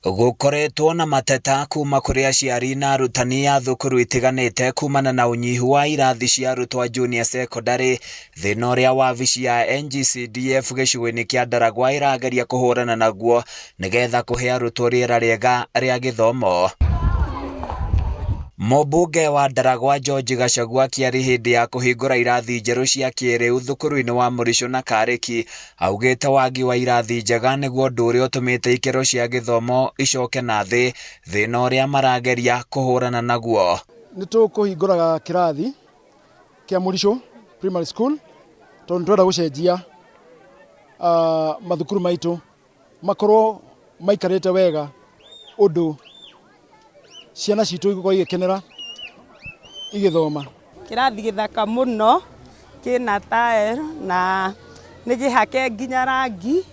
Gukoretwo na mateta kuma kuri aciari na arutani a thukuru itiganite kumana na unyihu wa irathi cia arutwo a junior secondary, thina uria wabici ya NGCDF gicigo-ini kia Ndaragwa irageria kuhurana naguo nigetha kuhe arutwo riera riega ria githomo. Mũmbunge wa Ndaragwa George Gachagua akiari hindi ya kuhingura irathi njeru cia kĩrĩu thukuru-inĩ wa Mũricho na Kariki, augĩte wagi wa irathi njega nĩguo ũndũ ũrĩa ũtũmĩte ikĩro cia gĩthomo icoke na thĩ, thĩna ũrĩa marageria kũhũrana naguo. Nĩ tũkũhingũraga kĩrathi kĩa Mũricho Primary School tondũ twenda gũcenjia mathukuru maitũ makorwo maikarĩte wega ũndũ ciana citũ igũkorwo igĩkenera igĩthoma. Kĩrathi gĩthaka mũno kĩna tile na nĩ gĩhake nginya rangi,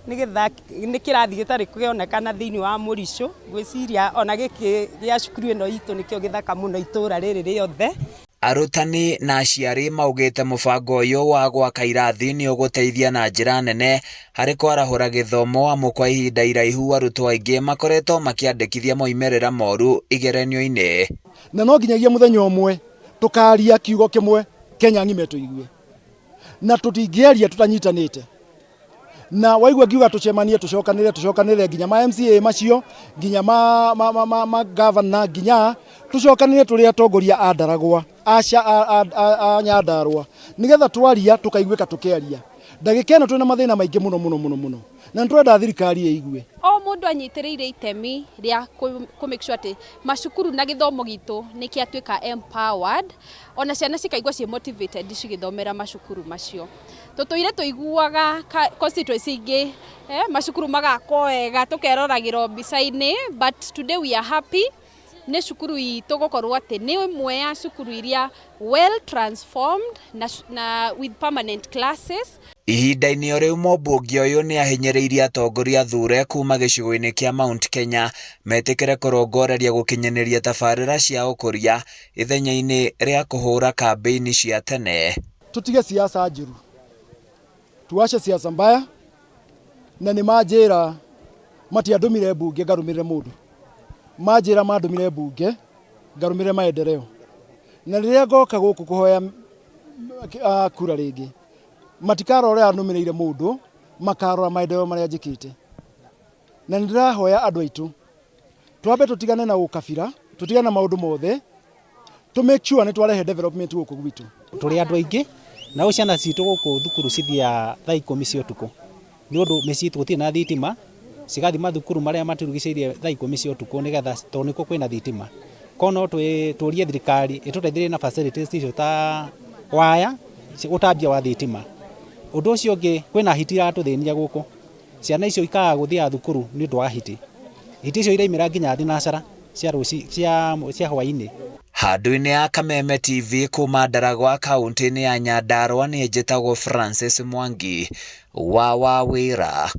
nĩ kĩrathi gĩtarĩ kũonekana thĩinĩ wa Mũricho. Ngwĩciria ona gĩkĩ gĩa cukuru ĩno itũ nĩkĩo gĩthaka mũno itũra rĩrĩ rĩothe. Arutani na aciari maugĩte mũbango ũyũ wa gwaka irathi nĩ ũgũteithia na njĩra nene harĩ kwarahũra gĩthomo amu kwa ihinda iraihu arutwo aingĩ makoretwo makĩandĩkithia moimĩrĩra moru igeranio-inĩ. Na no nginyagia mũthenya ũmwe tũkaria kiugo kĩmwe Kenya ng'ime tũigue. Na tũtingĩaria tũtanyitanĩte. Na waigua ngiuga tũcokanĩre nginya ma MCA macio, nginya ma governor, nginya tũcokanĩre tũrĩ atongoria a Ndaragwa, a Nyandarua, nigetha twaria tũkaiguĩka tũkĩaria. Ndagĩka ĩno twĩna mathĩna maingĩ mũno na nĩtũrenda thirikari ĩigue. O mũndũ anyitĩrĩire itemi rĩa make sure atĩ macukuru na gĩthomo gitũ nĩ kĩatuĩka empowered, ona ciana cikaigua ciĩ motivated cigĩthomera macukuru macio. Tũtũire tũiguaga constituency ingĩ macukuru magakwo wega tũkeroragĩra mbica-inĩ, but today we are happy nĩ cukuru itũ gũkorwo atĩ nĩ ĩmwe ya cukuru iria well transformed na with permanent classes. Ihinda-inĩ rĩu mũmbunge ũyũ nĩ ahinyĩrĩirie atongoria thure kuma gĩcigo-inĩ kĩa Mount Kenya metĩkĩre kũrongoreria gũkinyanĩria tabarĩra cia ũkũria ithenya-inĩ rĩa kũhũra kambĩini cia tene. Tutige siasa njũru, tuache siasa mbaya, na nĩ manjĩra matiandũmire mbunge ngarũmĩrĩre mũndũ. Manjĩra mandũmire mbunge ngarũmĩrĩre maendeleo. Na rĩrĩa ngoka gũkũ kũhoya kura rĩngĩ, matikarora ũrĩa anũmĩrĩire mũndũ, makarora maendeleo marĩa njĩkĩte. Na nĩndĩrahoya andũ aitũ twambe tũtigane na ũkabira, tũtigane na maũndũ mothe, to make sure nĩ twarehe development gũkũ gwitũ. Tũrĩ andũ aingĩ na ciana citũ gũkũ thukuru cithiaga thaa 10 cia ũtukũ. Nĩ ũndũ mĩciĩ itũ gũtirĩ na thitima, cigathiĩ mathukuru marĩa matũrigicĩirie thaa 10 cia ũtukũ nĩgetha tondũ nĩkuo kwĩna thitima. Kono tũrie thirikari ĩtũteithĩrĩrie na facilities icio ta waya, ũtambia wa thitima. Ũndũ ũcio ũngĩ kwĩna hiti iratũthĩnia gũkũ. Ciana icio ikaga gũthiĩ thukuru nĩ ũndũ wa hiti. Hiti icio iraimĩra nginya thinacara cia hwaĩ-inĩ. Handũ-inĩ ya Kameme TV kuma Ndaragwa kaunti-inĩ ya Nyandarua, niĩ njĩtagwo Francis Mwangi wa Wawĩra.